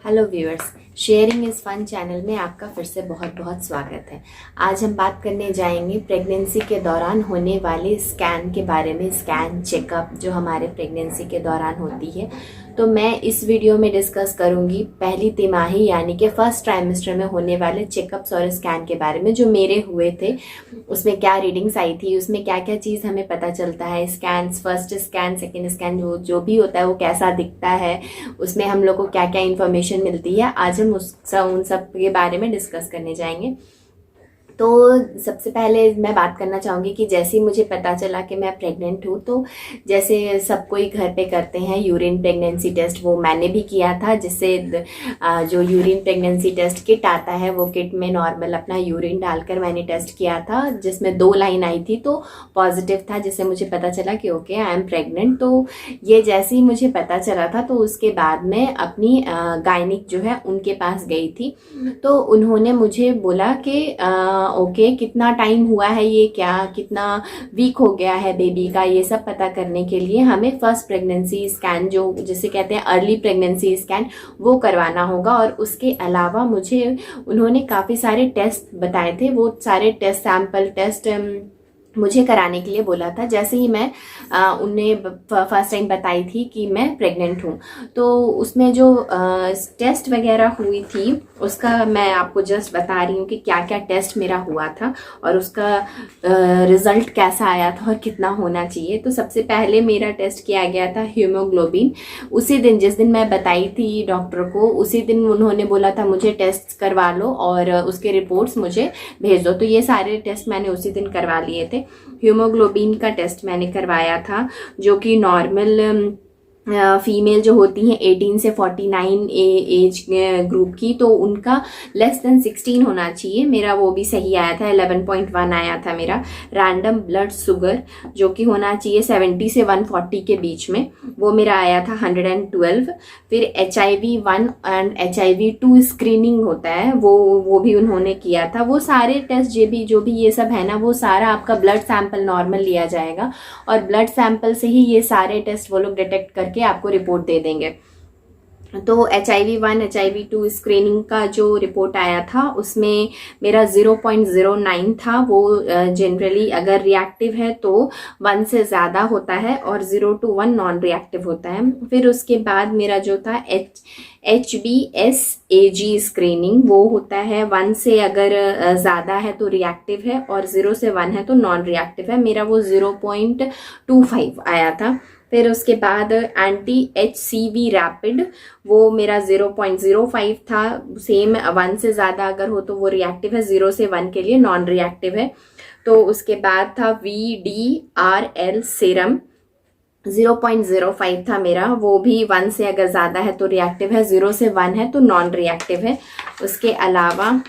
Hello viewers, sharing is fun channel में आपका फिर से बहुत बहुत स्वागत है। आज हम बात करने जाएंगे प्रेगनेंसी के दौरान होने वाले स्कैन के बारे में। स्कैन चेकअप जो हमारे प्रेगनेंसी के दौरान होती है, तो मैं इस वीडियो में डिस्कस करूंगी पहली तिमाही यानी कि फर्स्ट ट्राइमेस्टर में होने वाले चेकअप्स और स्कैन के बारे में जो मेरे हुए थे। उसमें क्या रीडिंग्स आई थी, उसमें क्या क्या चीज़ हमें पता चलता है, scan first scan second scan जो भी होता है वो कैसा दिखता है, उसमें हम लोग को क्या क्या इन्फॉर्मेशन मिलती है। आज हम उन सब के बारे में डिस्कस करने जाएंगे। तो सबसे पहले मैं बात करना चाहूँगी कि जैसे ही मुझे पता चला कि मैं प्रेग्नेंट हूँ, तो जैसे सब कोई घर पे करते हैं यूरिन प्रेगनेंसी टेस्ट, वो मैंने भी किया था। जिससे जो यूरिन प्रेगनेंसी टेस्ट किट आता है, वो किट में नॉर्मल अपना यूरिन डालकर मैंने टेस्ट किया था, जिसमें 2 लाइन आई थी तो पॉजिटिव था, जिससे मुझे पता चला कि ओके आई एम प्रेग्नेंट। तो ये जैसे ही मुझे पता चला था, तो उसके बाद मैं अपनी गायनिक जो है उनके पास गई थी। तो उन्होंने मुझे बोला कि ओके कितना टाइम हुआ है, ये क्या कितना वीक हो गया है बेबी का, ये सब पता करने के लिए हमें फर्स्ट प्रेगनेंसी स्कैन जो जिसे कहते हैं अर्ली प्रेगनेंसी स्कैन, वो करवाना होगा। और उसके अलावा मुझे उन्होंने काफ़ी सारे टेस्ट बताए थे, वो सारे टेस्ट सैंपल टेस्ट मुझे कराने के लिए बोला था। जैसे ही मैं उन्हें फर्स्ट टाइम बताई थी कि मैं प्रेग्नेंट हूँ, तो उसमें जो टेस्ट वगैरह हुई थी उसका मैं आपको जस्ट बता रही हूँ कि क्या क्या टेस्ट मेरा हुआ था और उसका रिजल्ट कैसा आया था और कितना होना चाहिए। तो सबसे पहले मेरा टेस्ट किया गया था हीमोग्लोबिन। उसी दिन जिस दिन मैं बताई थी डॉक्टर को, उसी दिन उन्होंने बोला था मुझे टेस्ट करवा लो और उसके रिपोर्ट्स मुझे भेज दो। तो ये सारे टेस्ट मैंने उसी दिन करवा लिए थे। हीमोग्लोबिन का टेस्ट मैंने करवाया था, जो कि नॉर्मल फीमेल जो होती हैं 18 से 49 एज ग्रुप की, तो उनका लेस देन 16 होना चाहिए। मेरा वो भी सही आया था, 11.1 आया था मेरा। रैंडम ब्लड शुगर जो कि होना चाहिए 70 से 140 के बीच में, वो मेरा आया था 112। फिर HIV-1 एंड HIV-2 स्क्रीनिंग होता है, वो भी उन्होंने किया था। वो सारे टेस्ट जो भी ये सब है ना, वो सारा आपका ब्लड सैंपल नॉर्मल लिया जाएगा और ब्लड सैंपल से ही ये सारे टेस्ट वो लोग डिटेक्ट करके आपको रिपोर्ट दे देंगे। तो HIV-1 HIV-2 स्क्रीनिंग का जो रिपोर्ट आया था उसमें मेरा 0.09 था। वो जनरली अगर रिएक्टिव है तो 1 से ज़्यादा होता है और 0 to 1 नॉन रिएक्टिव होता है। फिर उसके बाद मेरा जो था HBsAg स्क्रीनिंग, वो होता है 1 से अगर ज़्यादा है तो रिएक्टिव है और 0 से 1 है तो नॉन रिएक्टिव है। मेरा वो 0.25 आया था। फिर उसके बाद एंटी HCV रैपिड, वो मेरा 0.05 था। सेम 1 से ज़्यादा अगर हो तो वो रिएक्टिव है, 0 से 1 के लिए नॉन रिएक्टिव है। तो उसके बाद था VDRL सीरम, 0.05 था मेरा, वो भी 1 से अगर ज़्यादा है तो रिएक्टिव है, 0 से 1 है तो नॉन रिएक्टिव है। उसके अलावा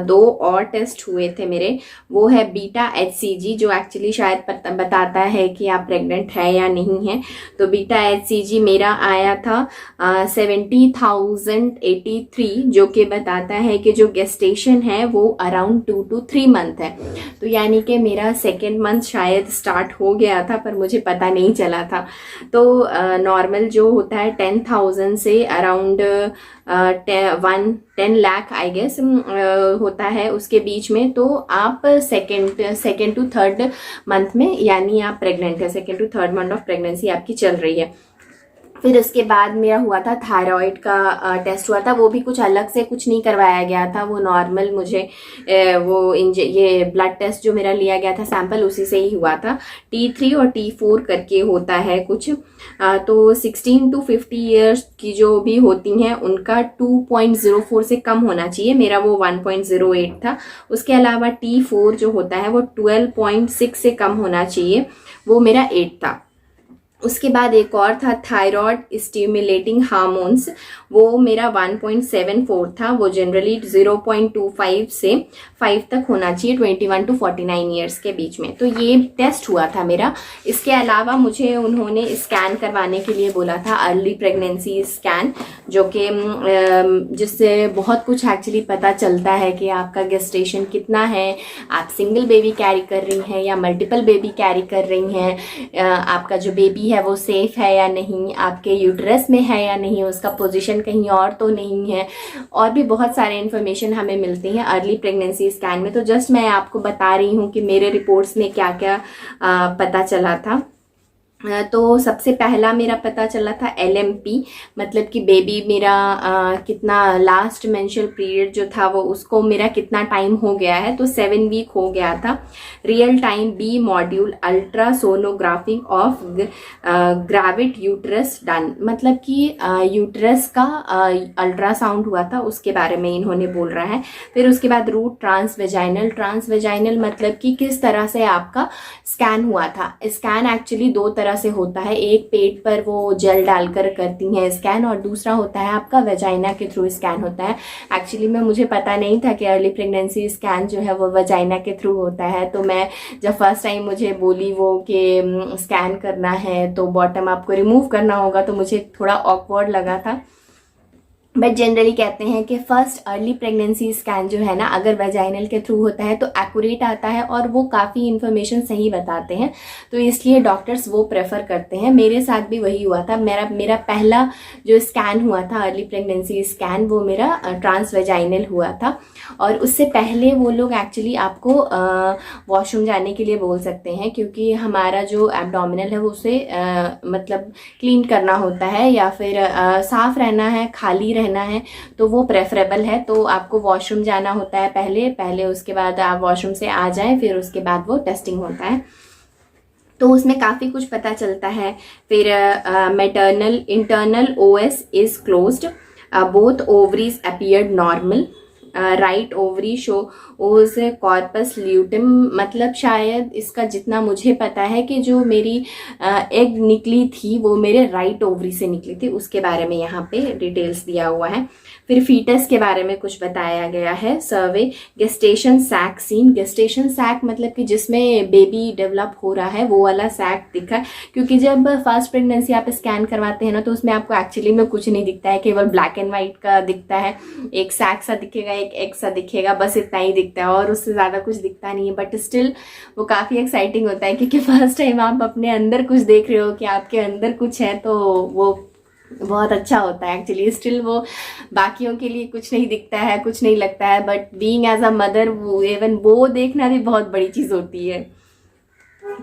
2 और टेस्ट हुए थे मेरे, वो है बीटा HCG जो एक्चुअली शायद बताता है कि आप प्रेग्नेंट है या नहीं है। तो बीटा HCG मेरा आया था 70,083, जो कि बताता है कि जो गेस्टेशन है वो अराउंड 2 to 3 मंथ है। तो यानी कि मेरा सेकेंड मंथ शायद स्टार्ट हो गया था पर मुझे पता नहीं चला था। तो नॉर्मल जो होता है 10,000 से अराउंड 10 लाख आई गेस होता है उसके बीच में। तो आप सेकेंड टू थर्ड मंथ में, यानी आप प्रेग्नेंट है, second to third month of pregnancy आपकी चल रही है। फिर उसके बाद मेरा हुआ था थायराइड का टेस्ट हुआ था, वो भी कुछ अलग से कुछ नहीं करवाया गया था, वो नॉर्मल मुझे ये ब्लड टेस्ट जो मेरा लिया गया था सैंपल उसी से ही हुआ था। T3 और T4 करके होता है कुछ। तो 16 to 50 ईयर्स की जो भी होती हैं उनका 2.04 से कम होना चाहिए, मेरा वो 1.08 था। उसके अलावा T4 जो होता है वो 12.6 से कम होना चाहिए, वो मेरा 8 था। उसके बाद एक और था थायराइड स्टिमुलेटिंग हार्मोन्स, वो मेरा 1.74 था, वो जनरली 0.25 से 5 तक होना चाहिए 21 to 49 ईयर्स के बीच में। तो ये टेस्ट हुआ था मेरा। इसके अलावा मुझे उन्होंने स्कैन करवाने के लिए बोला था, अर्ली प्रेगनेंसी स्कैन, जो कि जिससे बहुत कुछ एक्चुअली पता चलता है कि आपका गेस्टेशन कितना है, आप सिंगल बेबी कैरी कर रही हैं या मल्टीपल बेबी कैरी कर रही हैं, आपका जो बेबी बेबी है वो सेफ है या नहीं, आपके यूट्रस में है या नहीं, उसका पोजीशन कहीं और तो नहीं है, और भी बहुत सारे इन्फॉर्मेशन हमें मिलती हैं अर्ली प्रेगनेंसी स्कैन में। तो जस्ट मैं आपको बता रही हूँ कि मेरे रिपोर्ट्स में क्या क्या पता चला था। तो सबसे पहला मेरा पता चला था LMP, मतलब कि बेबी मेरा कितना लास्ट मेंस्ट्रुअल पीरियड जो था वो उसको मेरा कितना टाइम हो गया है, तो 7 वीक हो गया था। Real time B module ultrasonography of gravid uterus done, मतलब कि यूट्रस का अल्ट्रासाउंड हुआ था, उसके बारे में इन्होंने बोल रहा है। फिर उसके बाद रूट ट्रांसवेजाइनल मतलब कि किस तरह से आपका स्कैन हुआ था। स्कैन एक्चुअली दो तरह से होता है, एक पेट पर वो जेल डालकर करती हैं स्कैन, और दूसरा होता है आपका वेजाइना के थ्रू स्कैन होता है। एक्चुअली में मुझे पता नहीं था कि अर्ली प्रेगनेंसी स्कैन जो है वो वेजाइना के थ्रू होता है। तो मैं जब फर्स्ट टाइम मुझे बोली वो कि स्कैन करना है तो बॉटम आपको रिमूव करना होगा, तो मुझे थोड़ा ऑकवर्ड लगा था। बट जनरली कहते हैं कि फर्स्ट अर्ली प्रेगनेंसी स्कैन जो है ना, अगर वेजाइनल के थ्रू होता है तो एक्यूरेट आता है और वो काफ़ी इन्फॉर्मेशन सही बताते हैं, तो इसलिए डॉक्टर्स वो प्रेफर करते हैं। मेरे साथ भी वही हुआ था। मेरा पहला जो स्कैन हुआ था अर्ली प्रेगनेंसी स्कैन, वो मेरा ट्रांस वेजाइनल हुआ था। और उससे पहले वो लोग एक्चुअली आपको वॉशरूम जाने के लिए बोल सकते हैं, क्योंकि हमारा जो एब्डोमिनल है वो उसे मतलब क्लीन करना होता है, या फिर साफ रहना है, खाली रहना है, तो वो प्रेफरेबल है। तो आपको वॉशरूम जाना होता है पहले उसके बाद आप वॉशरूम से आ जाएं, फिर उसके बाद वो टेस्टिंग होता है। तो उसमें काफ़ी कुछ पता चलता है। फिर maternal internal OS is closed, both ovaries appeared normal, right ovary show ओज कॉर्पस ल्यूटिम, मतलब शायद इसका जितना मुझे पता है कि जो मेरी एग निकली थी वो मेरे राइट ओवरी से निकली थी, उसके बारे में यहाँ पे डिटेल्स दिया हुआ है। फिर फीटस के बारे में कुछ बताया गया है। Survey gestation sac seen, gestation sac मतलब कि जिसमें बेबी डेवलप हो रहा है, वो वाला सैक दिखा है। क्योंकि जब फर्स्ट प्रेगनेंसी आप स्कैन करवाते हैं ना, तो उसमें आपको एक्चुअली में कुछ नहीं दिखता है, केवल ब्लैक एंड वाइट का दिखता है, एक सैक सा दिखेगा, एक एग सा दिखेगा, बस इतना ही दिखता है और उससे ज़्यादा कुछ दिखता नहीं है। बट स्टिल वो काफ़ी एक्साइटिंग होता है, क्योंकि फर्स्ट टाइम आप अपने अंदर कुछ देख रहे हो कि आपके अंदर कुछ है, तो वो बहुत अच्छा होता है एक्चुअली। स्टिल वो बाकियों के लिए कुछ नहीं दिखता है, कुछ नहीं लगता है, but being as a mother वो इवन वो देखना भी बहुत बड़ी चीज़ होती है।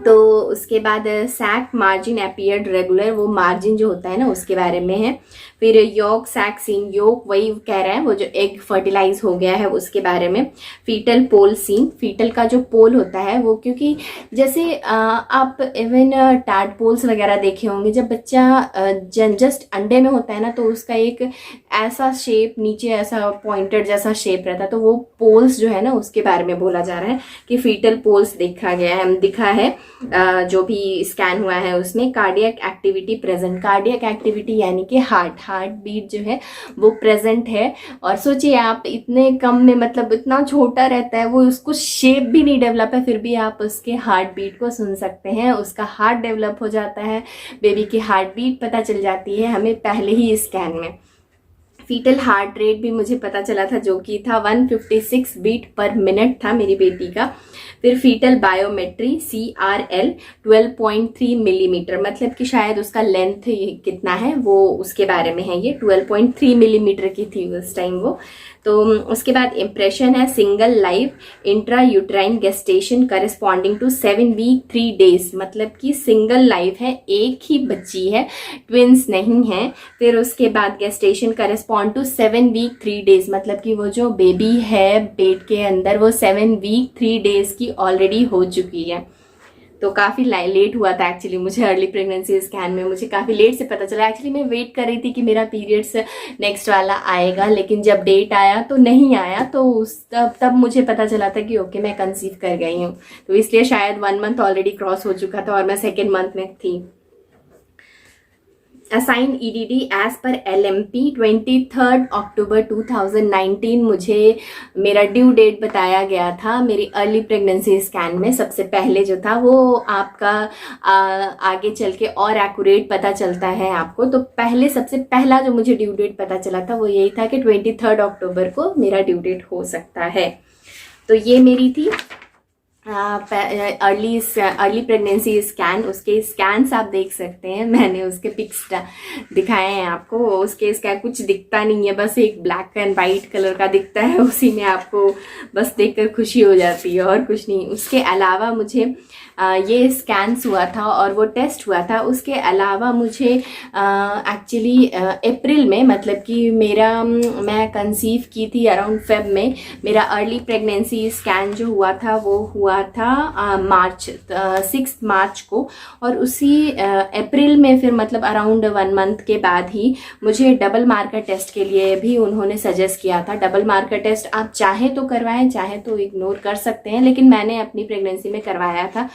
तो उसके बाद सैक मार्जिन अपीयर्ड रेगुलर, वो मार्जिन जो होता है ना उसके बारे में है। फिर योक सैक सीन, योक वही कह रहा है वो जो एग फर्टिलाइज हो गया है उसके बारे में। फीटल पोल सीन, फीटल का जो पोल होता है वो, क्योंकि जैसे आप इवन टैडपोल्स वगैरह देखे होंगे, जब बच्चा जस्ट अंडे में होता है ना, तो उसका एक ऐसा शेप नीचे ऐसा पॉइंटेड जैसा शेप रहता है, तो वो पोल्स जो है ना उसके बारे में बोला जा रहा है कि फीटल पोल्स दिखा है जो भी स्कैन हुआ है उसमें। Cardiac activity present, cardiac activity यानी कि हार्ट बीट जो है वो प्रेजेंट है। और सोचिए आप इतने कम में, मतलब इतना छोटा रहता है वो, उसको शेप भी नहीं डेवलप है, फिर भी आप उसके हार्ट बीट को सुन सकते हैं, उसका हार्ट डेवलप हो जाता है, बेबी की हार्ट बीट पता चल जाती है हमें पहले ही स्कैन में। फीटल हार्ट रेट भी मुझे पता चला था, जो कि था 156 बीट पर मिनट था मेरी बेटी का। फिर फीटल बायोमेट्री CRL 12.3 मिलीमीटर, मतलब कि शायद उसका लेंथ कितना है वो उसके बारे में है। ये 12.3 मिलीमीटर की थी उस टाइम वो। तो उसके बाद इम्प्रेशन है single live intra uterine gestation corresponding to 7 week 3 days, मतलब कि सिंगल लाइव है, एक ही बच्ची है, ट्विंस नहीं है। फिर उसके बाद gestation correspond to 7 week 3 days, मतलब कि वो जो बेबी है पेट के अंदर वो 7 वीक 3 डेज की ऑलरेडी हो चुकी है। तो काफ़ी लेट हुआ था एक्चुअली मुझे अर्ली प्रेगनेंसी स्कैन में, मुझे काफ़ी लेट से पता चला। एक्चुअली मैं वेट कर रही थी कि मेरा पीरियड्स नेक्स्ट वाला आएगा, लेकिन जब डेट आया तो नहीं आया, तो तब मुझे पता चला था कि ओके मैं कंसीव कर गई हूँ। तो इसलिए शायद 1 मंथ ऑलरेडी क्रॉस हो चुका था और मैं 2nd मंथ में थी। असाइन EDD एज पर LMP 23 अक्टूबर 2019 मुझे मेरा ड्यू डेट बताया गया था मेरी अर्ली प्रेगनेंसी स्कैन में। सबसे पहले जो था वो आपका आगे चल के और एक्यूरेट पता चलता है आपको। तो पहले सबसे पहला जो मुझे ड्यू डेट पता चला था वो यही था कि 23 अक्टूबर को मेरा ड्यू डेट हो सकता है। तो ये मेरी थी अर्ली प्रेगनेंसी स्कैन, उसके स्कैन्स आप देख सकते हैं, मैंने उसके पिक्स दिखाए हैं आपको। उसके स्कैन कुछ दिखता नहीं है, बस एक ब्लैक एंड वाइट कलर का दिखता है, उसी में आपको बस देखकर खुशी हो जाती है और कुछ नहीं। उसके अलावा मुझे ये स्कैन्स हुआ था और वो टेस्ट हुआ था। उसके अलावा मुझे एक्चुअली अप्रैल में, मतलब कि मैं कंसीव की थी अराउंड फेब में, मेरा अर्ली प्रेगनेंसी स्कैन जो हुआ था वो हुआ था 6 मार्च को। और उसी अप्रैल में फिर मतलब अराउंड 1 मंथ के बाद ही मुझे डबल मार्कर टेस्ट के लिए भी उन्होंने सजेस्ट किया था। डबल मार्कर टेस्ट आप चाहे तो करवाएं, चाहे तो इग्नोर कर सकते हैं, लेकिन मैंने अपनी प्रेगनेंसी में करवाया था।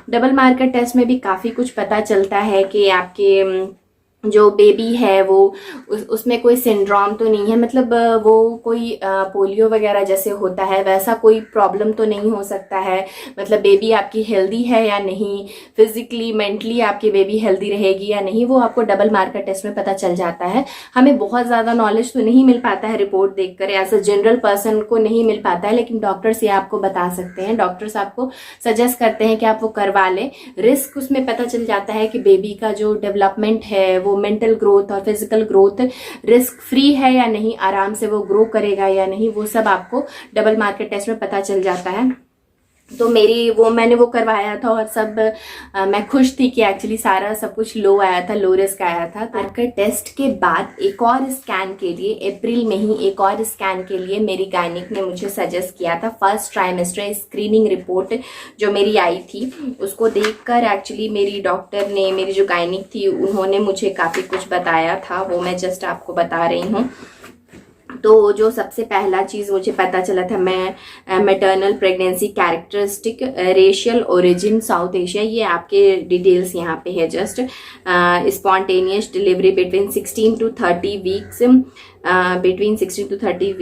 डबल मार्कर टेस्ट में भी काफ़ी कुछ पता चलता है कि आपके जो बेबी है वो उसमें कोई सिंड्रोम तो नहीं है, मतलब वो कोई पोलियो वगैरह जैसे होता है वैसा कोई प्रॉब्लम तो नहीं हो सकता है। मतलब बेबी आपकी हेल्दी है या नहीं, फिजिकली मेंटली आपकी बेबी हेल्दी रहेगी या नहीं, वो आपको डबल मार्कर टेस्ट में पता चल जाता है। हमें बहुत ज़्यादा नॉलेज तो नहीं मिल पाता है रिपोर्ट देखकर, एज अ जनरल पर्सन को नहीं मिल पाता है, लेकिन डॉक्टर्स ये आपको बता सकते हैं। डॉक्टर्स आपको सजेस्ट करते हैं कि आप वो करवा लें। रिस्क उसमें पता चल जाता है कि बेबी का जो डेवलपमेंट है वो मेंटल ग्रोथ और फिजिकल ग्रोथ रिस्क फ्री है या नहीं, आराम से वो ग्रो करेगा या नहीं, वो सब आपको डबल मार्कर टेस्ट में पता चल जाता है। तो मैंने वो करवाया था और सब मैं खुश थी कि एक्चुअली सारा सब कुछ लो आया था, लो रिस्क आया था। मार्कर टेस्ट के बाद एक और स्कैन के लिए, अप्रैल में ही एक और स्कैन के लिए मेरी गायनिक ने मुझे सजेस्ट किया था। फर्स्ट ट्राइमेस्टर स्क्रीनिंग रिपोर्ट जो मेरी आई थी उसको देखकर एक्चुअली मेरी डॉक्टर ने, मेरी जो गायनिक थी, उन्होंने मुझे काफ़ी कुछ बताया था, वो मैं जस्ट आपको बता रही हूँ। तो जो सबसे पहला चीज़ मुझे पता चला था, मैं maternal pregnancy characteristic, racial origin South Asia, ये आपके डिटेल्स यहाँ पे है just. Spontaneous delivery between 16 to 30 weeks, between 16 to 30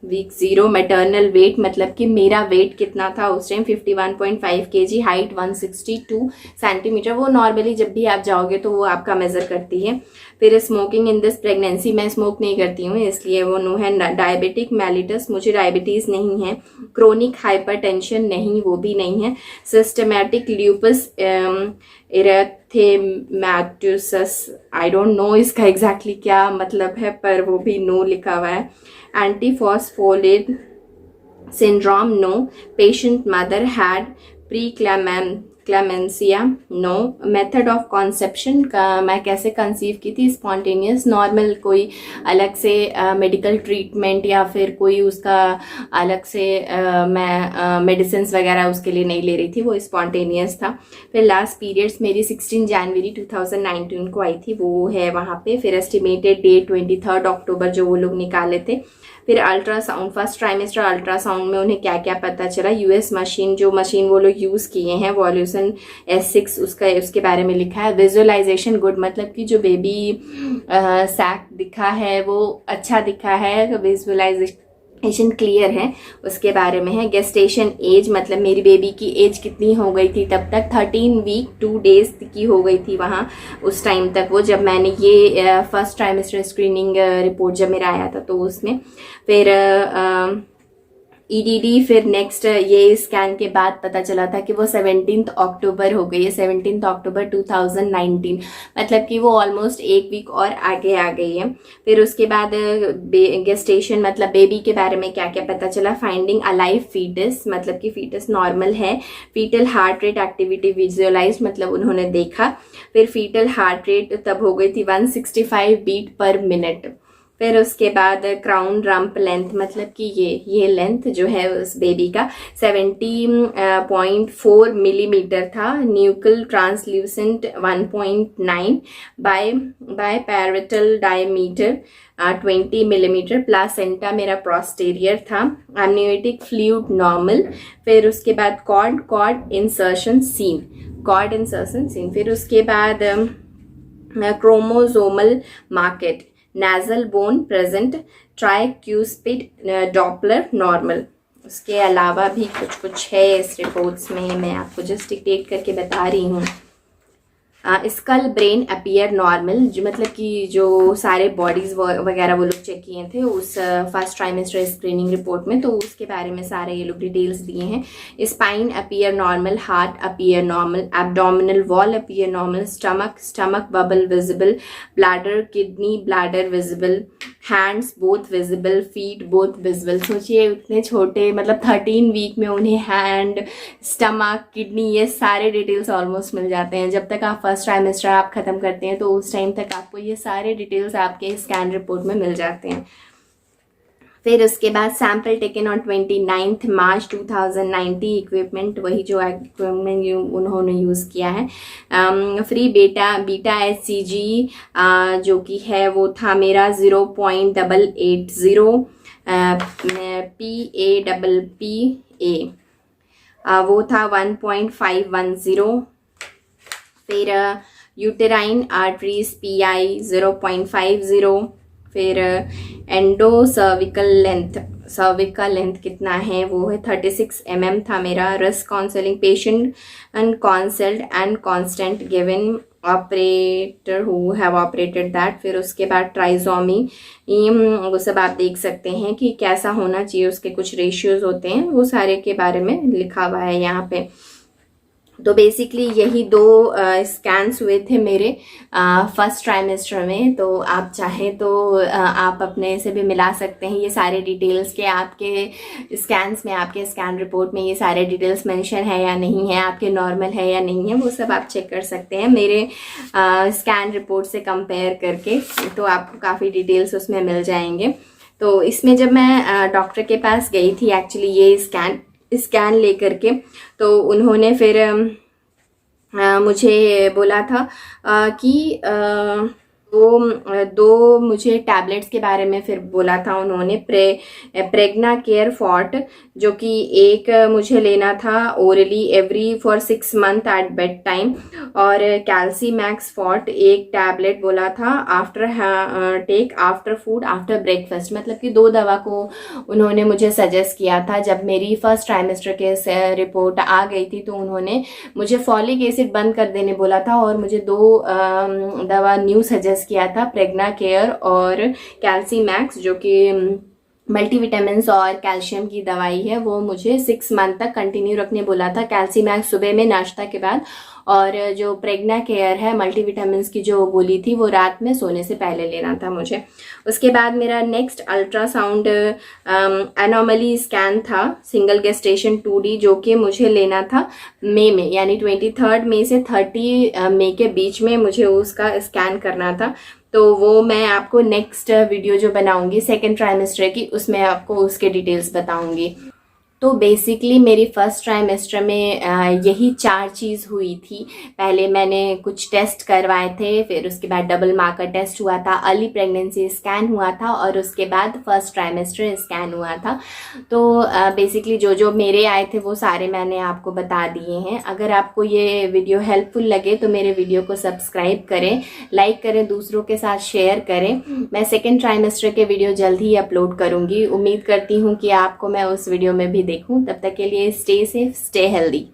week 0। Maternal weight, मतलब कि मेरा वेट कितना था उस टाइम 51.5 kg, हाइट 162 सेंटीमीटर। वो नॉर्मली जब भी आप जाओगे तो वो आपका मेजर करती है। फिर स्मोकिंग इन दिस प्रेगनेंसी, मैं स्मोक नहीं करती हूँ इसलिए वो नो है। डायबिटिक मेलिटस, मुझे डायबिटीज़ नहीं है। क्रोनिक हाइपरटेंशन नहीं, वो भी नहीं है। Systematic lupus erythematosus, I don't know इसका एग्जैक्टली क्या मतलब है, पर वो भी नो लिखा हुआ है। Antiphospholipid syndrome no. Patient mother had clemencia no. Method of conception का, मैं कैसे कंसीव की थी, स्पॉन्टेनियस नॉर्मल, कोई अलग से मेडिकल ट्रीटमेंट या फिर कोई उसका अलग से मैं मेडिसिन वगैरह उसके लिए नहीं ले रही थी, वो स्पॉन्टेनियस था। फिर लास्ट पीरियड्स मेरी 16 जनवरी 2019 को आई थी, वो है वहाँ पे। फिर एस्टिमेटेड डेट 23 अक्टूबर जो वो लोग निकाले थे। फिर अल्ट्रासाउंड, फर्स्ट ट्राइमेस्टर अल्ट्रासाउंड में उन्हें क्या क्या पता चला। यूएस मशीन, जो मशीन वो लोग यूज़ किए हैं वॉल्यूशन S6, उसके बारे में लिखा है। विजुअलाइजेशन गुड, मतलब कि जो बेबी सैक दिखा है वो अच्छा दिखा है, विजुअलाइजेशन क्लियर है, उसके बारे में है। गेस्टेशन एज, मतलब मेरी बेबी की एज कितनी हो गई थी तब तक, 13 वीक 2 डेज की हो गई थी वहाँ उस टाइम तक, वो जब मैंने ये फर्स्ट ट्राइमेस्टर स्क्रीनिंग रिपोर्ट जब मेरा आया था तो उसमें। फिर EDD, फिर नेक्स्ट ये स्कैन के बाद पता चला था कि वो 17 अक्टूबर हो गई है, 17 अक्टूबर 2019, मतलब कि वो ऑलमोस्ट 1 वीक और आगे आ गई है। फिर उसके बाद गेस्टेशन, मतलब बेबी के बारे में क्या क्या पता चला। फाइंडिंग अलाइव फीटस, मतलब कि फीटस नॉर्मल है। Fetal heart rate activity visualise, मतलब उन्होंने देखा। फिर फीटल हार्ट रेट तब हो गई थी 165 बीट पर मिनट। फिर उसके बाद क्राउन रम्प लेंथ, मतलब कि ये लेंथ जो है उस बेबी का 70.4 मिलीमीटर था। Nuchal translucent 1.9 biparietal diameter 20 millimetre. Placenta मेरा प्रोस्टेरियर था। Amniotic fluid normal. फिर उसके बाद कॉर्ड इंसर्शन सीन। फिर उसके बाद chromosomal market, nasal bone present, tricuspid Doppler normal। उसके अलावा भी कुछ है इस रिपोर्ट्स में, मैं आपको जस्ट डिक्टेट करके बता रही हूँ। स्कल ब्रेन अपीयर नॉर्मल, जो मतलब कि जो सारे बॉडीज वगैरह वो लोग चेक किए थे उस फर्स्ट ट्राइमेस्टर स्क्रीनिंग रिपोर्ट में, तो उसके बारे में सारे ये लोग डिटेल्स दिए हैं। Spine appear normal, heart appear normal, abdominal wall appear normal, stomach bubble visible, bladder kidney bladder visible, hands both visible, feet both visible. सोचिए इतने छोटे मतलब 13 वीक में उन्हें हैंड, स्टमक, किडनी ये सारे डिटेल्स ऑलमोस्ट मिल जाते हैं। जब तक आप फर्स्ट ट्राइमेस्टर आप खत्म करते हैं तो उस टाइम तक आपको ये सारे डिटेल्स आपके स्कैन रिपोर्ट में मिल जाते हैं। फिर उसके बाद sample taken on 29 March 2019, equipment वही जो इक्विपमेंट उन्होंने यूज़ किया है। फ्री बीटा HCG जो कि है वो था मेरा 0.880, PAPPA वो था 1.510। फिर यूटेराइन आर्टरीज PI 0.50। फिर एंडो सर्विकल लेंथ कितना है वो है 36 mm था मेरा। Risk counselling, patient uncounselled and consent given operator who have operated that. फिर उसके बाद ट्राइजोमी, वो सब आप देख सकते हैं कि कैसा होना चाहिए, उसके कुछ रेशियोज होते हैं, वो सारे के बारे में लिखा हुआ है यहाँ पे। तो बेसिकली यही 2 स्कैन्स हुए थे मेरे फर्स्ट ट्राइमेस्टर में। तो आप चाहें तो आप अपने से भी मिला सकते हैं ये सारे डिटेल्स के आपके स्कैन्स में, आपके स्कैन रिपोर्ट में ये सारे डिटेल्स मेंशन है या नहीं है, आपके नॉर्मल है या नहीं है, वो सब आप चेक कर सकते हैं मेरे स्कैन रिपोर्ट से कंपेयर करके। तो आपको काफ़ी डिटेल्स उसमें मिल जाएंगे। तो इसमें जब मैं डॉक्टर के पास गई थी एक्चुअली ये स्कैन लेकर के, तो उन्होंने फिर मुझे बोला था कि दो मुझे टैबलेट्स के बारे में फिर बोला था उन्होंने। प्रेग्ना केयर फॉर्ट जो कि एक मुझे लेना था orally every for 6 month at bed time, और कैल्सी मैक्स फॉर्ट एक टैबलेट बोला था after take after food after breakfast. मतलब कि 2 दवा को उन्होंने मुझे सजेस्ट किया था। जब मेरी फर्स्ट ट्राइमेस्टर के रिपोर्ट आ गई थी तो उन्होंने मुझे फॉलिक एसिड बंद कर देने बोला था और मुझे 2 दवा न्यू सजेस्ट किया था, प्रेग्ना केयर और कैल्सी मैक्स जो कि मल्टीविटामिन्स और कैल्शियम की दवाई है। वो मुझे 6 मंथ तक कंटिन्यू रखने बोला था। कैल्सी मैक्स सुबह में नाश्ता के बाद, और जो प्रेग्ना केयर है मल्टीविटामिन्स की जो गोली थी वो रात में सोने से पहले लेना था मुझे। उसके बाद मेरा नेक्स्ट अल्ट्रासाउंड एनोमली स्कैन था, सिंगल गेस्टेशन 2D, जो कि मुझे लेना था मई में, यानी 23 मई से 30 मई के बीच में मुझे उसका स्कैन करना था। तो वो मैं आपको नेक्स्ट वीडियो जो बनाऊंगी सेकेंड ट्राइमेस्टर की, उसमें आपको उसके डिटेल्स बताऊंगी। तो बेसिकली मेरी फर्स्ट ट्राइमेस्टर में यही 4 चीज़ हुई थी। पहले मैंने कुछ टेस्ट करवाए थे, फिर उसके बाद डबल मार्कर टेस्ट हुआ था, अर्ली प्रेगनेंसी स्कैन हुआ था, और उसके बाद फर्स्ट ट्राइमेस्टर स्कैन हुआ था। तो बेसिकली जो जो मेरे आए थे वो सारे मैंने आपको बता दिए हैं। अगर आपको ये वीडियो हेल्पफुल लगे तो मेरे वीडियो को सब्सक्राइब करें, लाइक करें, दूसरों के साथ शेयर करें। मैं सेकेंड ट्राइमेस्टर के वीडियो जल्द ही अपलोड करूँगी। उम्मीद करती हूँ कि आपको मैं उस वीडियो में भी देखूं। तब तक के लिए स्टे सेफ, स्टे हेल्दी।